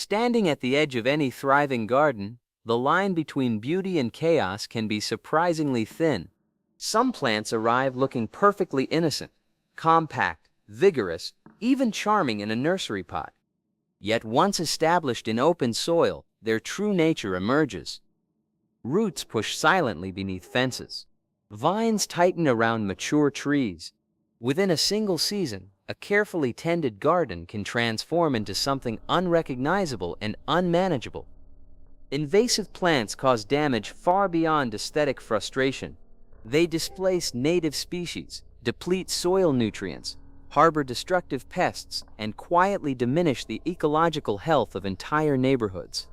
Standing at the edge of any thriving garden, the line between beauty and chaos can be surprisingly thin. Some plants arrive looking perfectly innocent, compact, vigorous, even charming in a nursery pot. Yet once established in open soil, their true nature emerges. Roots push silently beneath fences. Vines tighten around mature trees. Within a single season, a carefully tended garden can transform into something unrecognizable and unmanageable. Invasive plants cause damage far beyond aesthetic frustration. They displace native species, deplete soil nutrients, harbor destructive pests, and quietly diminish the ecological health of entire neighborhoods.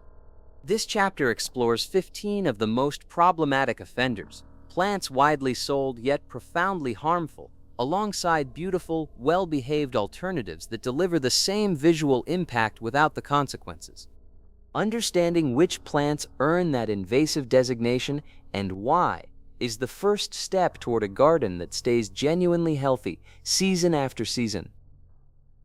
This chapter explores 15 of the most problematic offenders, plants widely sold yet profoundly harmful, alongside beautiful, well-behaved alternatives that deliver the same visual impact without the consequences. Understanding which plants earn that invasive designation and why is the first step toward a garden that stays genuinely healthy season after season.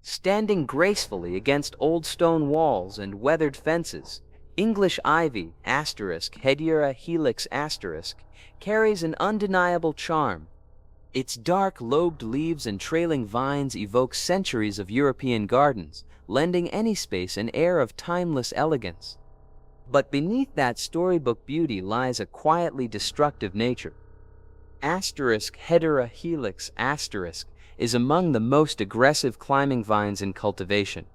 Standing gracefully against old stone walls and weathered fences, English ivy Hediera helix carries an undeniable charm. Its dark lobed leaves and trailing vines evoke centuries of European gardens, lending any space an air of timeless elegance. But beneath that storybook beauty lies a quietly destructive nature. Hediera helix is among the most aggressive climbing vines in cultivation.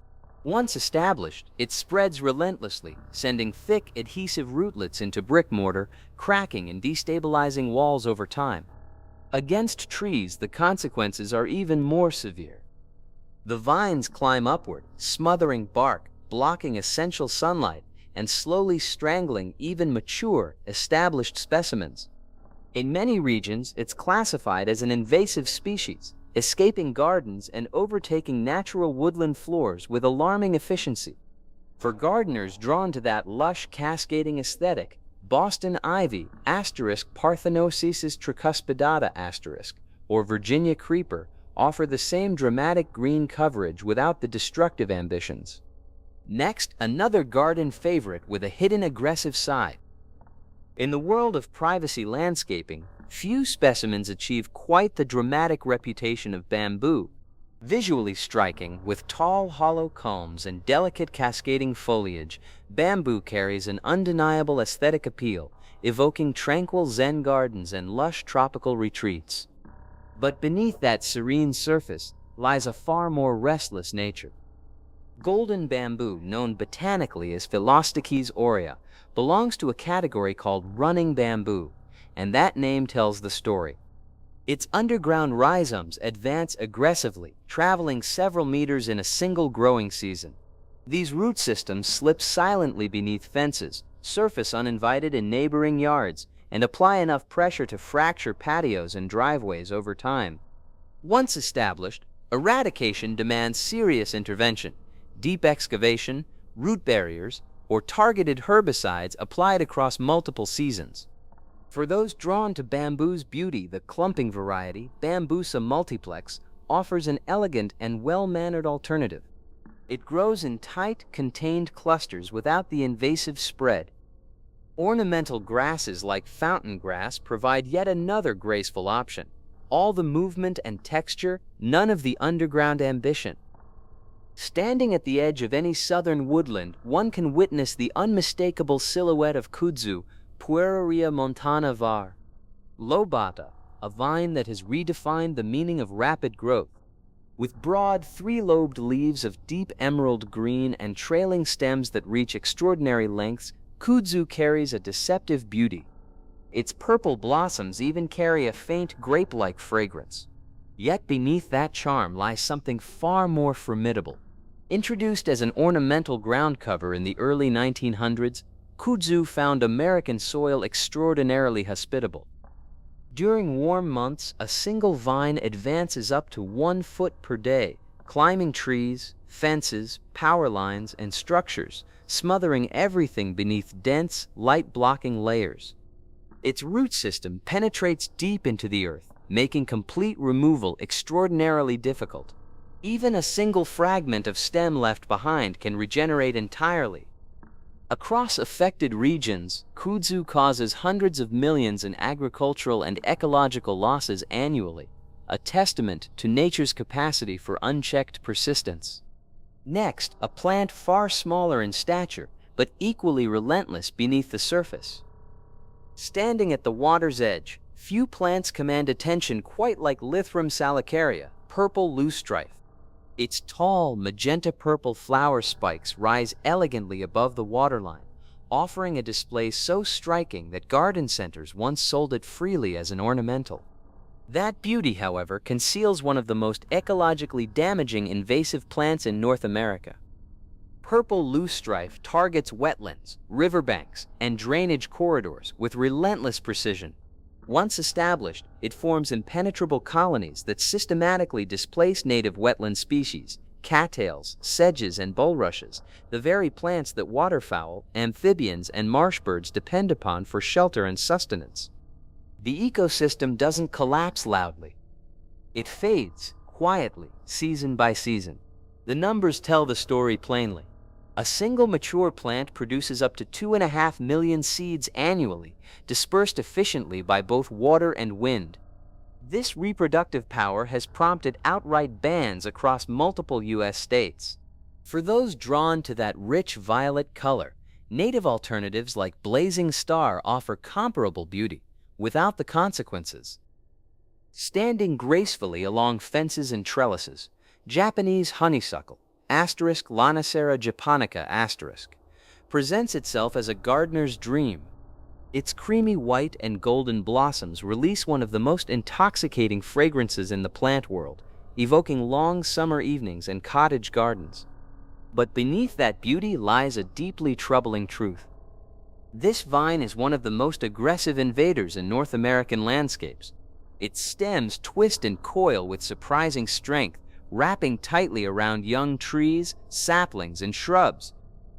Once established, it spreads relentlessly, sending thick, adhesive rootlets into brick mortar, cracking and destabilizing walls over time. Against trees, the consequences are even more severe. The vines climb upward, smothering bark, blocking essential sunlight, and slowly strangling even mature, established specimens. In many regions, it's classified as an invasive species, escaping gardens and overtaking natural woodland floors with alarming efficiency. For gardeners drawn to that lush, cascading aesthetic, Boston ivy Parthenocissus tricuspidata or Virginia creeper offer the same dramatic green coverage without the destructive ambitions. Next, another garden favorite with a hidden aggressive side. In the world of privacy landscaping, few specimens achieve quite the dramatic reputation of bamboo. Visually striking, with tall, hollow culms and delicate cascading foliage, bamboo carries an undeniable aesthetic appeal, evoking tranquil Zen gardens and lush tropical retreats. But beneath that serene surface lies a far more restless nature. Golden bamboo, known botanically as Philostichis aurea, belongs to a category called running bamboo, and that name tells the story. Its underground rhizomes advance aggressively, traveling several meters in a single growing season. These root systems slip silently beneath fences, surface uninvited in neighboring yards, and apply enough pressure to fracture patios and driveways over time. Once established, eradication demands serious intervention, deep excavation, root barriers, or targeted herbicides applied across multiple seasons. For those drawn to bamboo's beauty, the clumping variety, Bambusa multiplex, offers an elegant and well-mannered alternative. It grows in tight, contained clusters without the invasive spread. Ornamental grasses like fountain grass provide yet another graceful option. All the movement and texture, none of the underground ambition. Standing at the edge of any southern woodland, one can witness the unmistakable silhouette of kudzu, Pueraria montana var. Lobata, a vine that has redefined the meaning of rapid growth. With broad, three-lobed leaves of deep emerald green and trailing stems that reach extraordinary lengths, kudzu carries a deceptive beauty. Its purple blossoms even carry a faint grape-like fragrance. Yet beneath that charm lies something far more formidable. Introduced as an ornamental ground cover in the early 1900s, kudzu found American soil extraordinarily hospitable. During warm months, a single vine advances up to 1 foot per day, climbing trees, fences, power lines, and structures, smothering everything beneath dense, light-blocking layers. Its root system penetrates deep into the earth, making complete removal extraordinarily difficult. Even a single fragment of stem left behind can regenerate entirely. Across affected regions, kudzu causes hundreds of millions in agricultural and ecological losses annually, a testament to nature's capacity for unchecked persistence. Next, a plant far smaller in stature, but equally relentless beneath the surface. Standing at the water's edge, few plants command attention quite like Lythrum salicaria, purple loosestrife. Its tall, magenta-purple flower spikes rise elegantly above the waterline, offering a display so striking that garden centers once sold it freely as an ornamental. That beauty, however, conceals one of the most ecologically damaging invasive plants in North America. Purple loosestrife targets wetlands, riverbanks, and drainage corridors with relentless precision. Once established, it forms impenetrable colonies that systematically displace native wetland species, cattails, sedges, and bulrushes, the very plants that waterfowl, amphibians, and marsh birds depend upon for shelter and sustenance. The ecosystem doesn't collapse loudly. It fades, quietly, season by season. The numbers tell the story plainly. A single mature plant produces up to 2.5 million seeds annually, dispersed efficiently by both water and wind. This reproductive power has prompted outright bans across multiple U.S. states. For those drawn to that rich violet color, native alternatives like Blazing Star offer comparable beauty, without the consequences. Standing gracefully along fences and trellises, Japanese honeysuckle, Lonicera japonica presents itself as a gardener's dream. Its creamy white and golden blossoms release one of the most intoxicating fragrances in the plant world, evoking long summer evenings and cottage gardens. But beneath that beauty lies a deeply troubling truth. This vine is one of the most aggressive invaders in North American landscapes. Its stems twist and coil with surprising strength, wrapping tightly around young trees, saplings, and shrubs.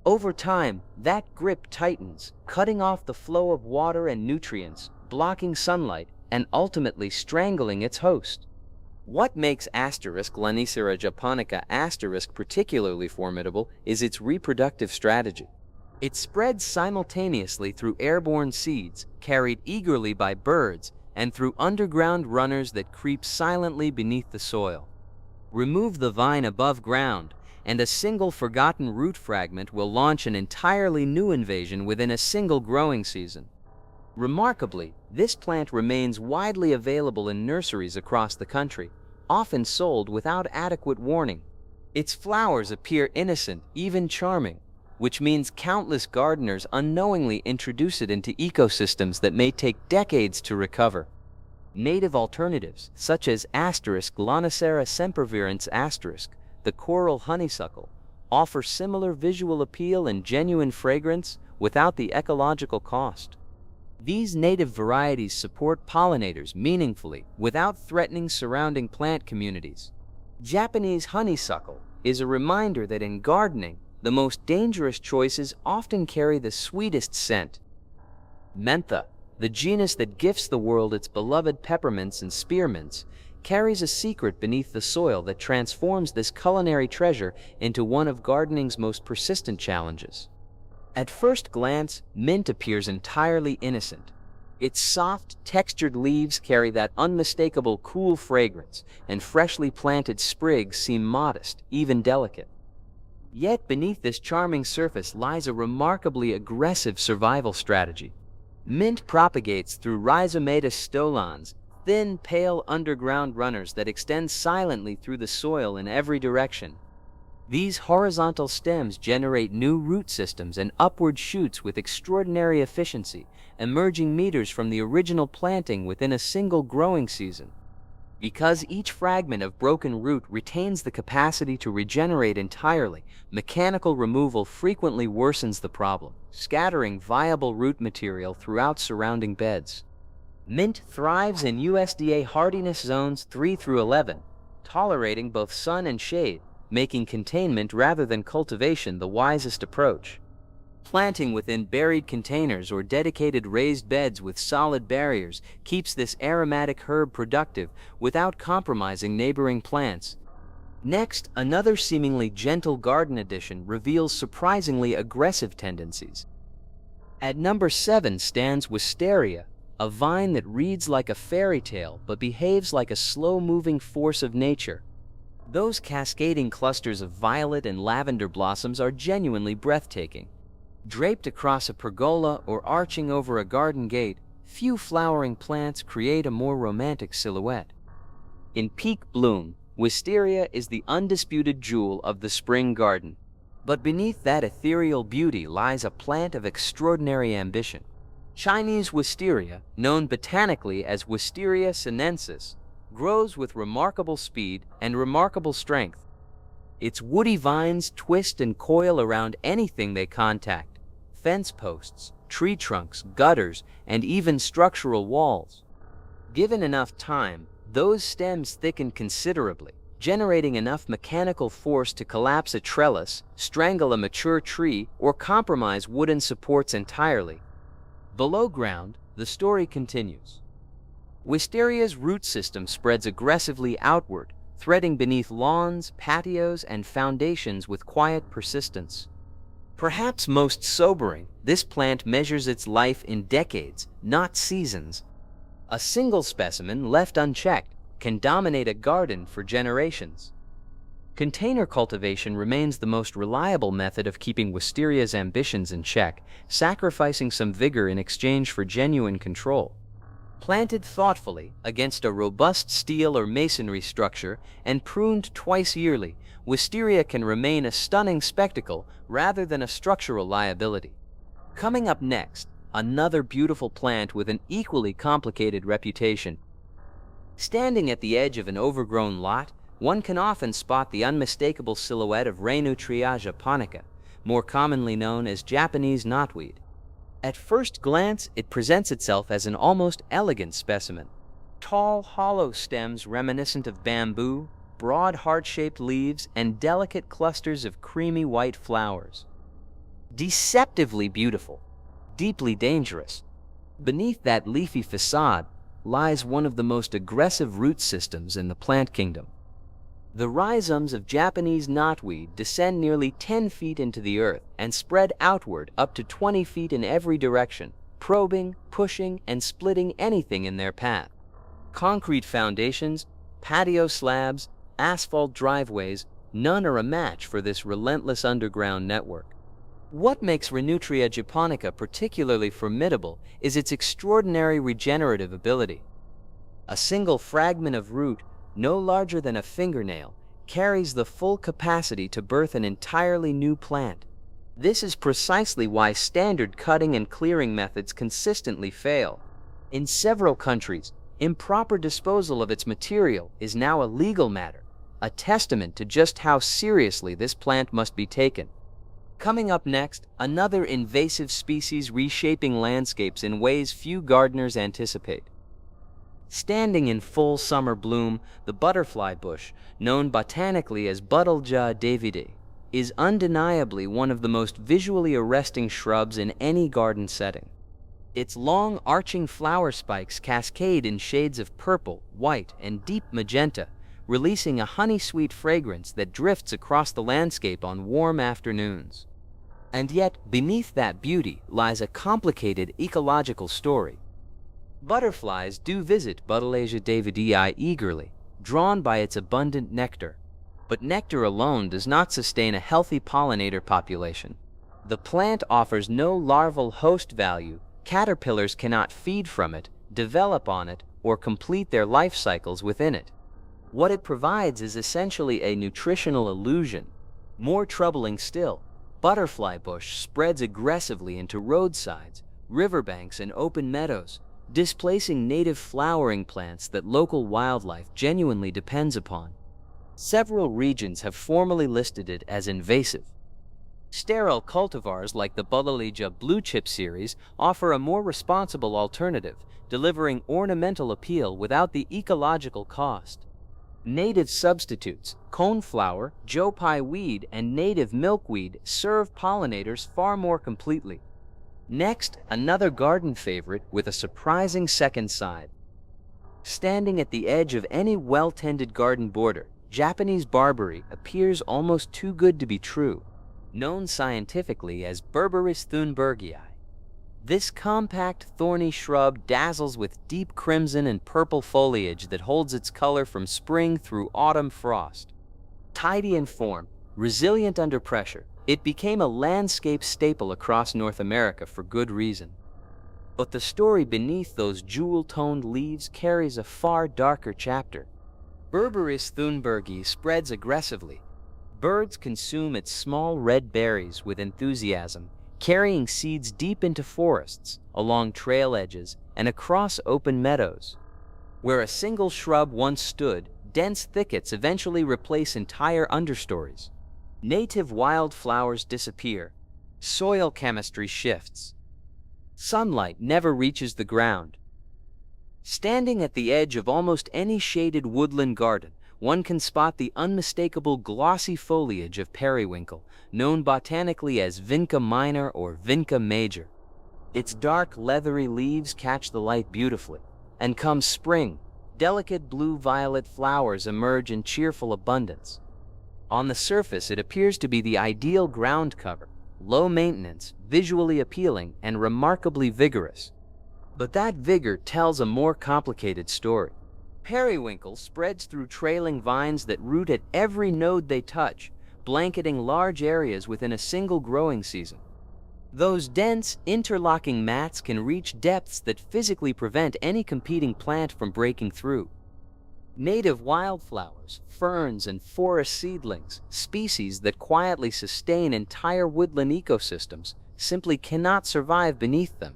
Over time, that grip tightens, cutting off the flow of water and nutrients, blocking sunlight, and ultimately strangling its host. What makes Lonicera japonica particularly formidable is its reproductive strategy. It spreads simultaneously through airborne seeds, carried eagerly by birds, and through underground runners that creep silently beneath the soil. Remove the vine above ground, and a single forgotten root fragment will launch an entirely new invasion within a single growing season. Remarkably, this plant remains widely available in nurseries across the country, often sold without adequate warning. Its flowers appear innocent, even charming, which means countless gardeners unknowingly introduce it into ecosystems that may take decades to recover. Native alternatives, such as Lonicera sempervirens the coral honeysuckle, offer similar visual appeal and genuine fragrance without the ecological cost. These native varieties support pollinators meaningfully without threatening surrounding plant communities. Japanese honeysuckle is a reminder that in gardening, the most dangerous choices often carry the sweetest scent. Mentha, the genus that gifts the world its beloved peppermints and spearmints, carries a secret beneath the soil that transforms this culinary treasure into one of gardening's most persistent challenges. At first glance, mint appears entirely innocent. Its soft, textured leaves carry that unmistakable cool fragrance, and freshly planted sprigs seem modest, even delicate. Yet beneath this charming surface lies a remarkably aggressive survival strategy. Mint propagates through Rhizomatous stolons, thin, pale underground runners that extend silently through the soil in every direction. These horizontal stems generate new root systems and upward shoots with extraordinary efficiency, emerging meters from the original planting within a single growing season. Because each fragment of broken root retains the capacity to regenerate entirely, mechanical removal frequently worsens the problem, scattering viable root material throughout surrounding beds. Mint thrives in USDA hardiness zones 3 through 11, tolerating both sun and shade, making containment rather than cultivation the wisest approach. Planting within buried containers or dedicated raised beds with solid barriers keeps this aromatic herb productive without compromising neighboring plants. Next, another seemingly gentle garden addition reveals surprisingly aggressive tendencies. At number 7 stands wisteria, a vine that reads like a fairy tale but behaves like a slow-moving force of nature. Those cascading clusters of violet and lavender blossoms are genuinely breathtaking. Draped across a pergola or arching over a garden gate, few flowering plants create a more romantic silhouette. In peak bloom, wisteria is the undisputed jewel of the spring garden. But beneath that ethereal beauty lies a plant of extraordinary ambition. Chinese wisteria, known botanically as Wisteria sinensis, grows with remarkable speed and remarkable strength. Its woody vines twist and coil around anything they contact: fence posts, tree trunks, gutters, and even structural walls. Given enough time, those stems thicken considerably, generating enough mechanical force to collapse a trellis, strangle a mature tree, or compromise wooden supports entirely. Below ground, the story continues. Wisteria's root system spreads aggressively outward, threading beneath lawns, patios, and foundations with quiet persistence. Perhaps most sobering, this plant measures its life in decades, not seasons. A single specimen left unchecked can dominate a garden for generations. Container cultivation remains the most reliable method of keeping wisteria's ambitions in check, sacrificing some vigor in exchange for genuine control. Planted thoughtfully against a robust steel or masonry structure and pruned twice yearly, wisteria can remain a stunning spectacle rather than a structural liability. Coming up next, another beautiful plant with an equally complicated reputation. Standing at the edge of an overgrown lot, one can often spot the unmistakable silhouette of Nursery japonica, more commonly known as Japanese knotweed. At first glance, it presents itself as an almost elegant specimen. Tall, hollow stems reminiscent of bamboo, broad heart-shaped leaves, and delicate clusters of creamy white flowers. Deceptively beautiful, deeply dangerous. Beneath that leafy facade lies one of the most aggressive root systems in the plant kingdom. The rhizomes of Japanese knotweed descend nearly 10 feet into the earth and spread outward up to 20 feet in every direction, probing, pushing, and splitting anything in their path. Concrete foundations, patio slabs, asphalt driveways, none are a match for this relentless underground network. What makes Nursery japonica particularly formidable is its extraordinary regenerative ability. A single fragment of root, no larger than a fingernail, carries the full capacity to birth an entirely new plant. This is precisely why standard cutting and clearing methods consistently fail. In several countries, improper disposal of its material is now a legal matter, a testament to just how seriously this plant must be taken. Coming up next, another invasive species reshaping landscapes in ways few gardeners anticipate. Standing in full summer bloom, the butterfly bush, known botanically as Butylja davidi, is undeniably one of the most visually arresting shrubs in any garden setting. Its long, arching flower spikes cascade in shades of purple, white, and deep magenta, releasing a honey-sweet fragrance that drifts across the landscape on warm afternoons. And yet, beneath that beauty lies a complicated ecological story. Butterflies do visit Butylja davidi eagerly, drawn by its abundant nectar. But nectar alone does not sustain a healthy pollinator population. The plant offers no larval host value, caterpillars cannot feed from it, develop on it, or complete their life cycles within it. What it provides is essentially a nutritional illusion. More troubling still, butterfly bush spreads aggressively into roadsides, riverbanks, and open meadows, displacing native flowering plants that local wildlife genuinely depends upon. Several regions have formally listed it as invasive. Sterile cultivars like the Butylja Blue Chip series offer a more responsible alternative, delivering ornamental appeal without the ecological cost. Native substitutes, coneflower, jopai weed, and native milkweed serve pollinators far more completely. Next, another garden favorite with a surprising second side. Standing at the edge of any well-tended garden border, Japanese barberry appears almost too good to be true, known scientifically as Berberis thunbergii. This compact, thorny shrub dazzles with deep crimson and purple foliage that holds its color from spring through autumn frost. Tidy in form, resilient under pressure, it became a landscape staple across North America for good reason. But the story beneath those jewel-toned leaves carries a far darker chapter. Berberis thunbergii spreads aggressively. Birds consume its small red berries with enthusiasm, carrying seeds deep into forests, along trail edges, and across open meadows. Where a single shrub once stood, dense thickets eventually replace entire understories. Native wildflowers disappear. Soil chemistry shifts. Sunlight never reaches the ground. Standing at the edge of almost any shaded woodland garden, one can spot the unmistakable glossy foliage of periwinkle, known botanically as Vinca minor or Vinca major. Its dark, leathery leaves catch the light beautifully, and come spring, delicate blue-violet flowers emerge in cheerful abundance. On the surface, it appears to be the ideal ground cover, low maintenance, visually appealing, and remarkably vigorous. But that vigor tells a more complicated story. Periwinkle spreads through trailing vines that root at every node they touch, blanketing large areas within a single growing season. Those dense, interlocking mats can reach depths that physically prevent any competing plant from breaking through. Native wildflowers, ferns, and forest seedlings, species that quietly sustain entire woodland ecosystems, simply cannot survive beneath them.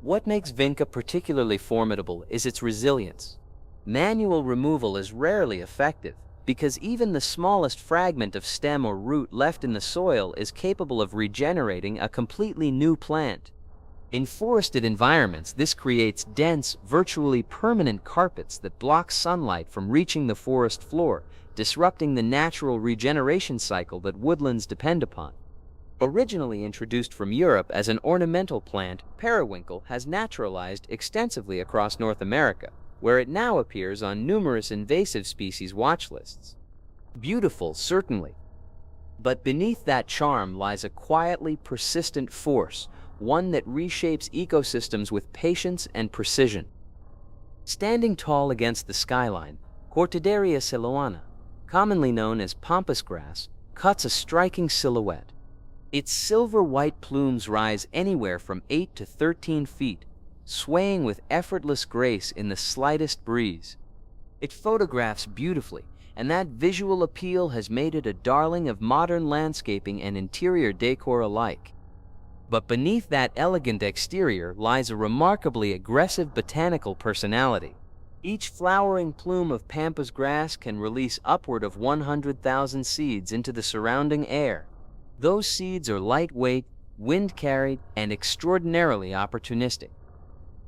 What makes Vinca particularly formidable is its resilience. Manual removal is rarely effective, because even the smallest fragment of stem or root left in the soil is capable of regenerating a completely new plant. In forested environments, this creates dense, virtually permanent carpets that block sunlight from reaching the forest floor, disrupting the natural regeneration cycle that woodlands depend upon. Originally introduced from Europe as an ornamental plant, periwinkle has naturalized extensively across North America, where it now appears on numerous invasive species watch lists. Beautiful, certainly. But beneath that charm lies a quietly persistent force, one that reshapes ecosystems with patience and precision. Standing tall against the skyline, Cortaderia celoana, commonly known as pampas grass, cuts a striking silhouette. Its silver-white plumes rise anywhere from 8 to 13 feet, swaying with effortless grace in the slightest breeze. It photographs beautifully, and that visual appeal has made it a darling of modern landscaping and interior decor alike. But beneath that elegant exterior lies a remarkably aggressive botanical personality. Each flowering plume of pampas grass can release upward of 100,000 seeds into the surrounding air. Those seeds are lightweight, wind-carried, and extraordinarily opportunistic.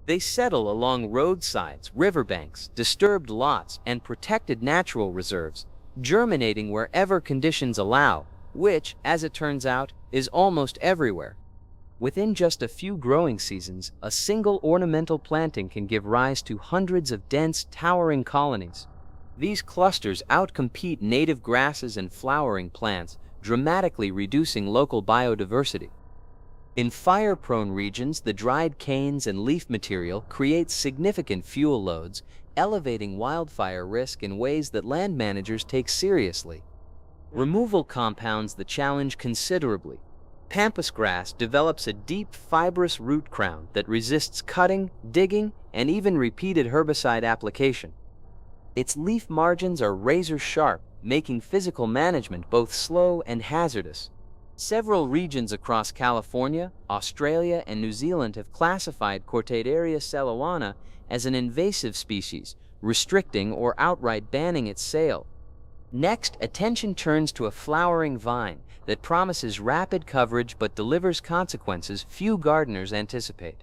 They settle along roadsides, riverbanks, disturbed lots, and protected natural reserves, germinating wherever conditions allow, which, as it turns out, is almost everywhere. Within just a few growing seasons, a single ornamental planting can give rise to hundreds of dense, towering colonies. These clusters outcompete native grasses and flowering plants, dramatically reducing local biodiversity. In fire-prone regions, the dried canes and leaf material create significant fuel loads, elevating wildfire risk in ways that land managers take seriously. Removal compounds the challenge considerably. Pampas grass develops a deep, fibrous root crown that resists cutting, digging, and even repeated herbicide application. Its leaf margins are razor-sharp, making physical management both slow and hazardous. Several regions across California, Australia, and New Zealand have classified Cortaderia celoana as an invasive species, restricting or outright banning its sale. Next, attention turns to a flowering vine that promises rapid coverage but delivers consequences few gardeners anticipate.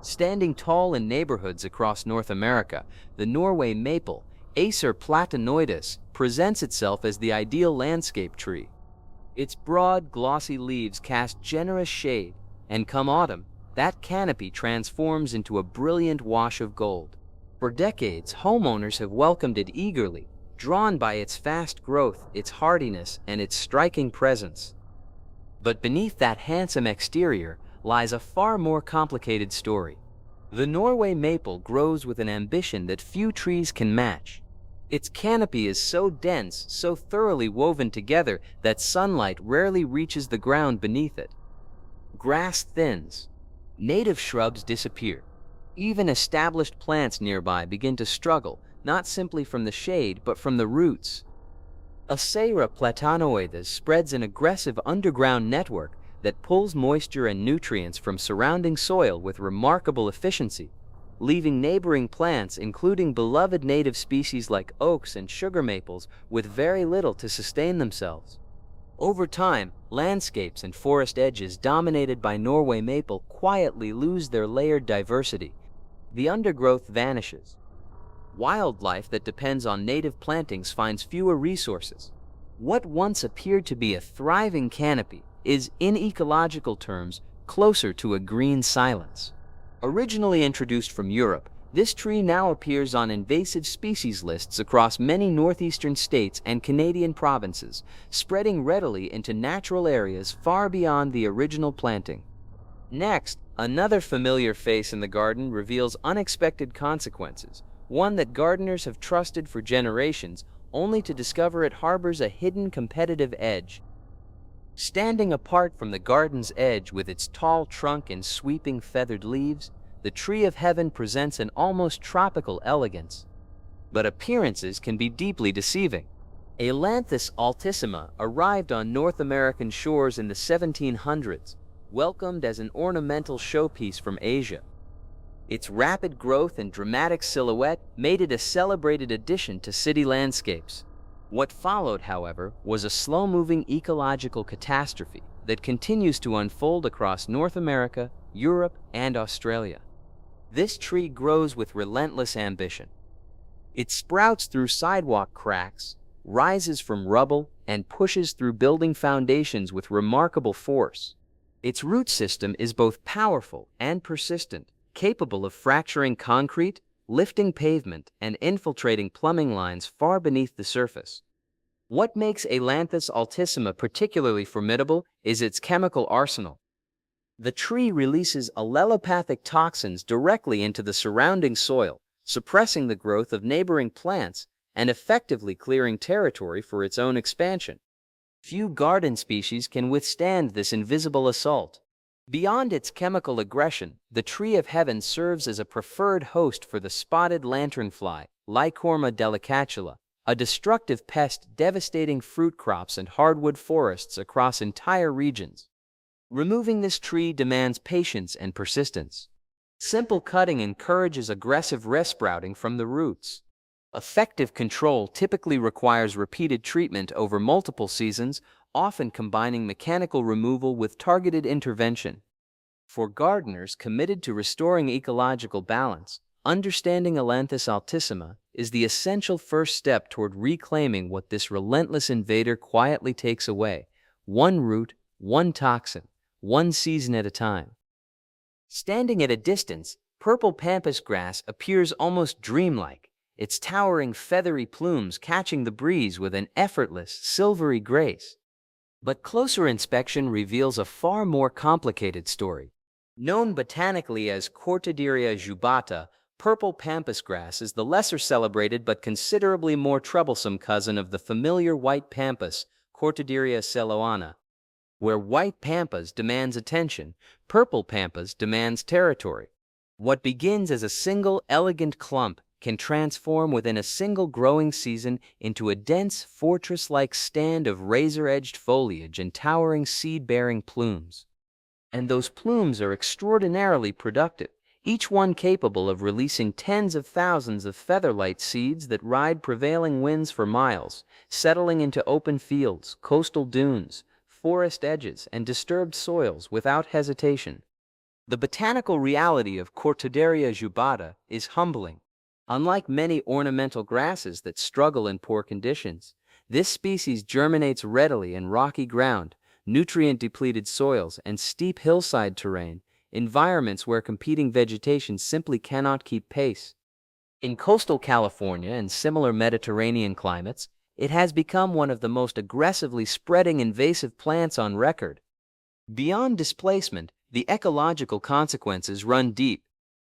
Standing tall in neighborhoods across North America, the Norway maple, Acer platanoidus, presents itself as the ideal landscape tree. Its broad, glossy leaves cast generous shade, and come autumn, that canopy transforms into a brilliant wash of gold. For decades, homeowners have welcomed it eagerly, drawn by its fast growth, its hardiness, and its striking presence. But beneath that handsome exterior lies a far more complicated story. The Norway maple grows with an ambition that few trees can match. Its canopy is so dense, so thoroughly woven together that sunlight rarely reaches the ground beneath it. Grass thins. Native shrubs disappear. Even established plants nearby begin to struggle, not simply from the shade, but from the roots. Acera platanoides spreads an aggressive underground network that pulls moisture and nutrients from surrounding soil with remarkable efficiency, leaving neighboring plants, including beloved native species like oaks and sugar maples, with very little to sustain themselves. Over time, landscapes and forest edges dominated by Norway maple quietly lose their layered diversity. The undergrowth vanishes. Wildlife that depends on native plantings finds fewer resources. What once appeared to be a thriving canopy is, in ecological terms, closer to a green silence. Originally introduced from Europe, this tree now appears on invasive species lists across many northeastern states and Canadian provinces, spreading readily into natural areas far beyond the original planting. Next, another familiar face in the garden reveals unexpected consequences, one that gardeners have trusted for generations, only to discover it harbors a hidden competitive edge. Standing apart from the garden's edge with its tall trunk and sweeping feathered leaves, the tree of heaven presents an almost tropical elegance. But appearances can be deeply deceiving. Ailanthus altissima arrived on North American shores in the 1700s, welcomed as an ornamental showpiece from Asia. Its rapid growth and dramatic silhouette made it a celebrated addition to city landscapes. What followed, however, was a slow-moving ecological catastrophe that continues to unfold across North America, Europe, and Australia. This tree grows with relentless ambition. It sprouts through sidewalk cracks, rises from rubble, and pushes through building foundations with remarkable force. Its root system is both powerful and persistent, capable of fracturing concrete, lifting pavement, and infiltrating plumbing lines far beneath the surface. What makes Ailanthus altissima particularly formidable is its chemical arsenal. The tree releases allelopathic toxins directly into the surrounding soil, suppressing the growth of neighboring plants and effectively clearing territory for its own expansion. Few garden species can withstand this invisible assault. Beyond its chemical aggression, the tree of heaven serves as a preferred host for the spotted lanternfly, Lycorma delicatula, a destructive pest devastating fruit crops and hardwood forests across entire regions. Removing this tree demands patience and persistence. Simple cutting encourages aggressive resprouting from the roots. Effective control typically requires repeated treatment over multiple seasons, often combining mechanical removal with targeted intervention. For gardeners committed to restoring ecological balance, understanding Ailanthus altissima is the essential first step toward reclaiming what this relentless invader quietly takes away, one root, one toxin, one season at a time. Standing at a distance, purple pampas grass appears almost dreamlike, its towering feathery plumes catching the breeze with an effortless, silvery grace. But closer inspection reveals a far more complicated story. Known botanically as Cortaderia jubata, purple pampas grass is the lesser celebrated but considerably more troublesome cousin of the familiar white pampas, Cortaderia celoana. Where white pampas demands attention, purple pampas demands territory. What begins as a single elegant clump can transform within a single growing season into a dense fortress-like stand of razor-edged foliage and towering seed-bearing plumes. And those plumes are extraordinarily productive, each one capable of releasing tens of thousands of feather-light seeds that ride prevailing winds for miles, settling into open fields, coastal dunes, forest edges, and disturbed soils without hesitation. The botanical reality of Cortaderia jubata is humbling. Unlike many ornamental grasses that struggle in poor conditions, this species germinates readily in rocky ground, nutrient-depleted soils, and steep hillside terrain, environments where competing vegetation simply cannot keep pace. In coastal California and similar Mediterranean climates, it has become one of the most aggressively spreading invasive plants on record. Beyond displacement, the ecological consequences run deep.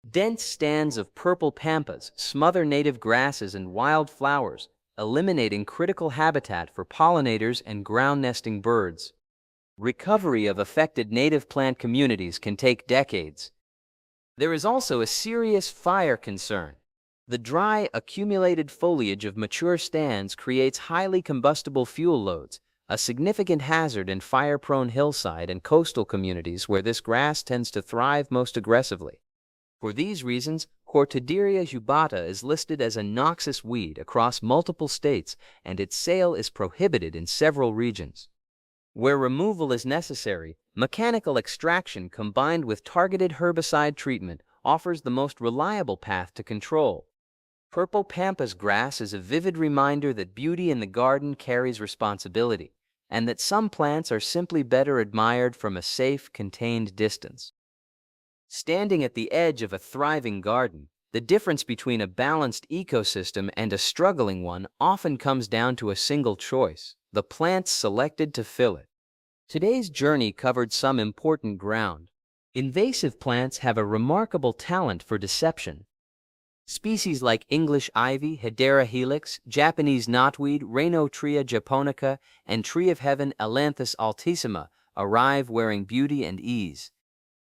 Dense stands of purple pampas smother native grasses and wild flowers, eliminating critical habitat for pollinators and ground-nesting birds. Recovery of affected native plant communities can take decades. There is also a serious fire concern. The dry, accumulated foliage of mature stands creates highly combustible fuel loads, a significant hazard in fire-prone hillside and coastal communities where this grass tends to thrive most aggressively. For these reasons, Cortaderia jubata is listed as a noxious weed across multiple states, and its sale is prohibited in several regions. Where removal is necessary, mechanical extraction combined with targeted herbicide treatment offers the most reliable path to control. Purple pampas grass is a vivid reminder that beauty in the garden carries responsibility, and that some plants are simply better admired from a safe, contained distance. Standing at the edge of a thriving garden, the difference between a balanced ecosystem and a struggling one often comes down to a single choice: the plants selected to fill it. Today's journey covered some important ground. Invasive plants have a remarkable talent for deception. Species like English ivy, Hedera helix, Japanese knotweed, Rhinotria japonica, and tree of heaven Ailanthus altissima arrive wearing beauty and ease.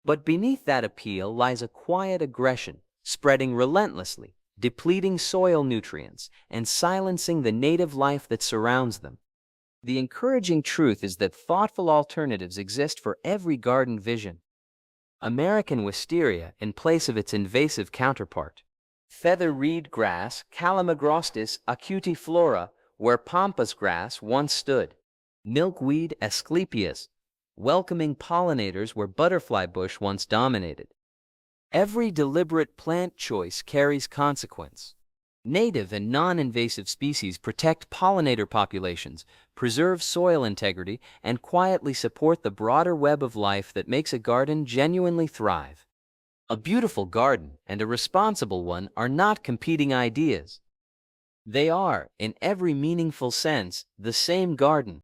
But beneath that appeal lies a quiet aggression, spreading relentlessly, depleting soil nutrients, and silencing the native life that surrounds them. The encouraging truth is that thoughtful alternatives exist for every garden vision. American wisteria in place of its invasive counterpart. Feather reed grass, Calamagrostis acutiflora, where pampas grass once stood. Milkweed Asclepias, welcoming pollinators where butterfly bush once dominated. Every deliberate plant choice carries consequence. Native and non-invasive species protect pollinator populations, preserve soil integrity, and quietly support the broader web of life that makes a garden genuinely thrive. A beautiful garden and a responsible one are not competing ideas. They are, in every meaningful sense, the same garden.